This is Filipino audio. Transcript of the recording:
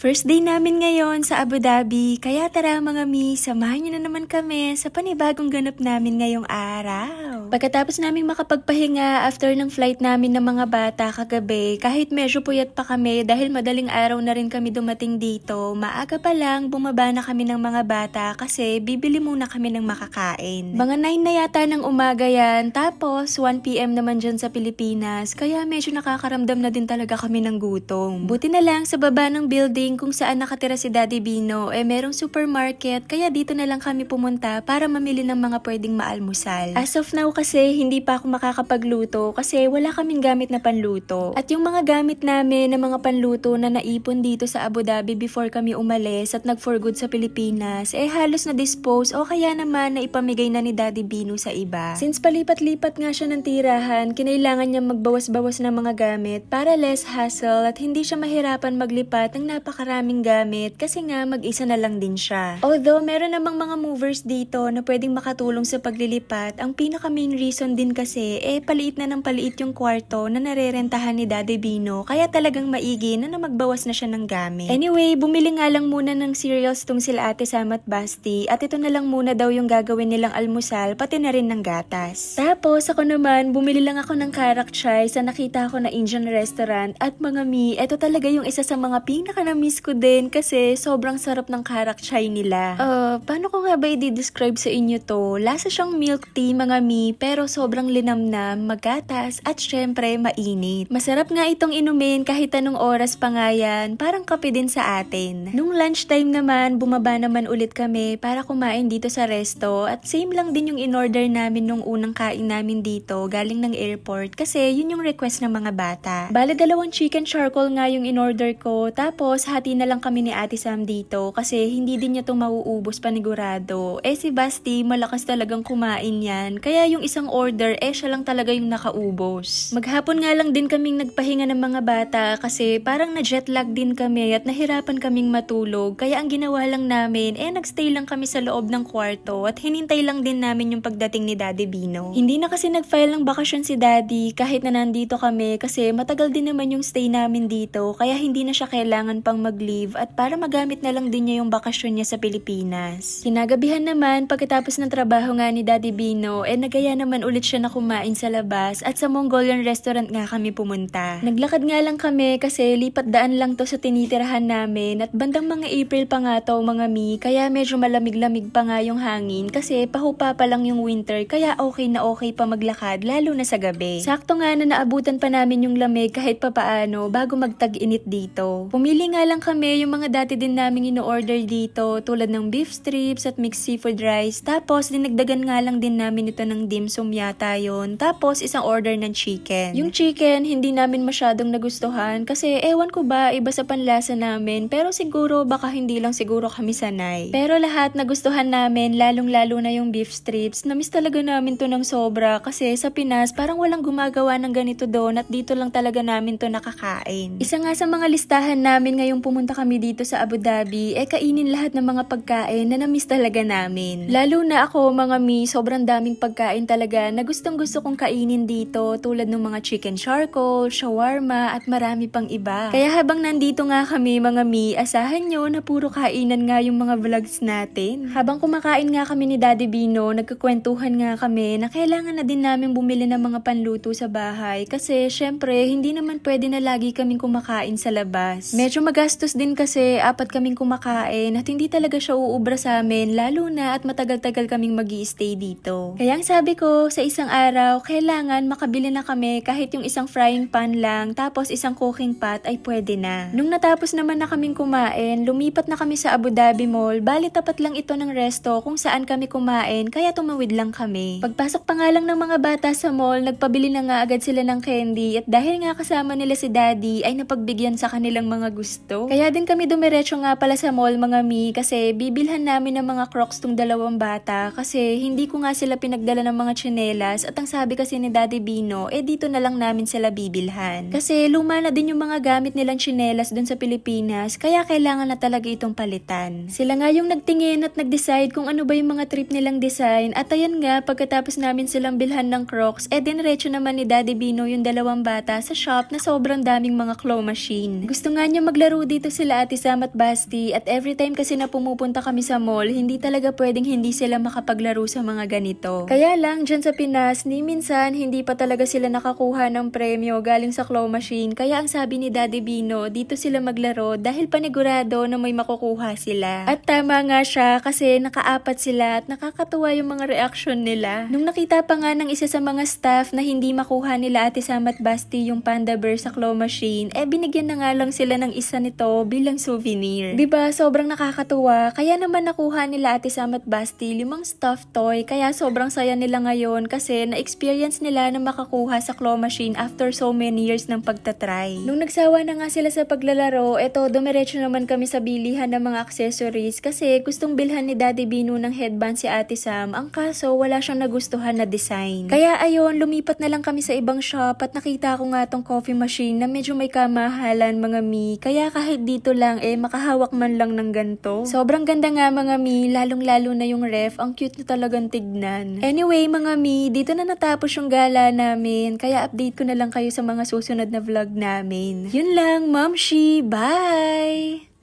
First day namin ngayon sa Abu Dhabi, kaya tara mga mi, samahan niyo na naman kami sa panibagong ganap namin ngayong araw. Pagkatapos naming makapagpahinga after ng flight namin ng mga bata kagabi, kahit medyo puyat pa kami dahil madaling araw na rin kami dumating dito, maaga pa lang bumaba na kami ng mga bata kasi bibili muna kami ng makakain. Mga 9 na yata ng umaga yan, tapos 1 PM naman dyan sa Pilipinas, kaya medyo nakakaramdam na din talaga kami ng gutom. Buti na lang sa baba ng building kung saan nakatira si Daddy Bino, merong supermarket, kaya dito na lang kami pumunta para mamili ng mga pwedeng maalmusal. As of now kasi, hindi pa ako makakapagluto kasi wala kaming gamit na panluto. At yung mga gamit namin na mga panluto na naipon dito sa Abu Dhabi before kami umalis at nag-for good sa Pilipinas, halos na-dispose o kaya naman na ipamigay na ni Daddy Bino sa iba. Since palipat-lipat nga siya ng tirahan, kinailangan niya magbawas-bawas ng mga gamit para less hassle at hindi siya mahirapan maglipat ng napakaraming gamit kasi nga mag-isa na lang din siya. Although meron namang mga movers dito na pwedeng makatulong sa paglilipat, ang pinaka main reason din kasi paliit na ng paliit yung kwarto na narerentahan ni Daddy Bino, kaya talagang maigi na magbawas na siya ng gamit. Anyway, bumili nga lang muna ng cereals tong sila Ate Sam at Basti at ito na lang muna daw yung gagawin nilang almusal pati na rin ng gatas. Tapos ako naman, bumili lang ako ng karak chai sa nakita ko na Indian restaurant at mga mi, ito talaga yung isa sa mga pinaka na-miss ko din kasi sobrang sarap ng karak chai nila. Paano ko nga ba i-describe sa inyo to? Lasa siyang milk tea mga mi, pero sobrang linamnam, magatas at syempre mainit. Masarap nga itong inumin kahit anong oras pa nga yan, parang kape din sa atin. Nung lunchtime naman, bumaba naman ulit kami para kumain dito sa resto at same lang din yung in-order namin nung unang kain namin dito galing ng airport kasi yun yung request ng mga bata. Bale 2 chicken charcoal nga yung in-order ko, tapos hati na lang kami ni Ate Sam dito kasi hindi din niya to mauubos panigurado. Si Basti malakas talagang kumain yan, kaya yung isang order siya lang talaga yung nakaubos. Maghapon nga lang din kaming nagpahinga ng mga bata kasi parang na-jet lag din kami at nahirapan kaming matulog, kaya ang ginawa lang namin nagstay lang kami sa loob ng kwarto at hinintay lang din namin yung pagdating ni Daddy Bino. Hindi na kasi nag-file ng bakasyon si Daddy kahit na nandito kami kasi matagal din naman yung stay namin dito, kaya hindi na siya kailangan pang mag-leave at para magamit na lang din niya yung bakasyon niya sa Pilipinas. Kinagabihan naman, pagkatapos ng trabaho nga ni Daddy Bino, nagaya naman ulit siya na kumain sa labas at sa Mongolian restaurant nga kami pumunta. Naglakad nga lang kami kasi lipat daan lang to sa tinitirahan namin at bandang mga April pa nga to mga mi, kaya medyo malamig-lamig pa nga yung hangin kasi pahupa pa lang yung winter, kaya okay na okay pa maglakad lalo na sa gabi. Sakto nga na naabutan pa namin yung lamig kahit papaano bago magtag-init dito. Pumili nga lang kami yung mga dati din naming ino-order dito tulad ng beef strips at mixed seafood rice, tapos dinagdagan nga lang din namin ito ng dim sum yata yun, tapos isang order ng chicken. Yung chicken hindi namin masyadong nagustuhan kasi ewan ko ba, iba sa panlasa namin, pero siguro baka hindi lang siguro kami sanay. Pero lahat nagustuhan namin, lalong-lalo na yung beef strips. Na-miss talaga namin to ng sobra kasi sa Pinas parang walang gumagawa ng ganito doon at dito lang talaga namin to nakakain. Isa nga sa mga listahan namin ngayong pumunta kami dito sa Abu Dhabi, kainin lahat ng mga pagkain na na-miss talaga namin. Lalo na ako mga mi, sobrang daming pagkain talaga na gustong gusto kong kainin dito tulad ng mga chicken charcoal, shawarma at marami pang iba. Kaya habang nandito nga kami mga mi, asahan nyo na puro kainan nga yung mga vlogs natin. Habang kumakain nga kami ni Daddy Bino, nagkukwentuhan nga kami na kailangan na din namin bumili ng mga panluto sa bahay kasi syempre hindi naman pwede na lagi kaming kumakain sa labas. Medyo magastos din kasi 4 kaming kumakain at hindi talaga siya uubra sa amin, lalo na at matagal-tagal kaming mag-i-stay dito. Kaya ang sabi ko, sa isang araw kailangan makabili na kami kahit yung isang frying pan lang tapos isang cooking pot ay pwede na. Nung natapos naman na kaming kumain, lumipat na kami sa Abu Dhabi Mall. Bali tapat lang ito ng resto kung saan kami kumain, kaya tumawid lang kami. Pagpasok pa nga lang ng mga bata sa mall, nagpabili na nga agad sila ng candy at dahil nga kasama nila si Daddy ay napagbigyan sa kanilang mga gusto. Kaya din kami dumiretso nga pala sa mall mga mi kasi bibilhan namin ng mga Crocs tong 2 bata kasi hindi ko nga sila pinagdala ng mga tsinelas at ang sabi kasi ni Daddy Bino, dito na lang namin sila bibilhan. Kasi luma na din yung mga gamit nilang tsinelas dun sa Pilipinas, kaya kailangan na talaga itong palitan. Sila nga yung nagtingin at nag-decide kung ano ba yung mga trip nilang design at ayan nga, pagkatapos namin silang bilhan ng Crocs, diretso naman ni Daddy Bino yung 2 bata sa shop na sobrang daming mga claw machine. Gusto nga niya maglaro nandito sila Ate Sam at Basti at every time kasi na pumupunta kami sa mall, hindi talaga pwedeng hindi sila makapaglaro sa mga ganito. Kaya lang, dyan sa Pinas, ni minsan hindi pa talaga sila nakakuha ng premyo galing sa claw machine. Kaya ang sabi ni Daddy Bino, dito sila maglaro dahil panigurado na may makukuha sila. At tama nga siya kasi nakaapat sila at nakakatuwa yung mga reaction nila. Nung nakita pa nga ng isa sa mga staff na hindi makuha nila Ate Sam at Basti yung Panda Bear sa claw machine, binigyan na nga lang sila ng isa nito bilang souvenir. Diba, sobrang nakakatuwa. Kaya naman nakuha nila Ate Sam at Basti 5 stuffed toy, kaya sobrang saya nila ngayon kasi na-experience nila na makakuha sa claw machine after so many years ng pagtatry. Nung nagsawa na nga sila sa paglalaro, dumiretso naman kami sa bilihan ng mga accessories kasi gustong bilhan ni Daddy Bino ng headband si Ate Sam, ang kaso wala siyang nagustuhan na design. Kaya ayun, lumipat na lang kami sa ibang shop at nakita ko nga tong coffee machine na medyo may kamahalan mga mi, kaya kahit dito lang makahawak man lang ng ganto. Sobrang ganda nga mga mi, lalong-lalo na yung ref, ang cute na talagang tignan. Anyway mga mi, dito na natapos yung gala namin, kaya update ko na lang kayo sa mga susunod na vlog namin. Yun lang, Mamshi, bye!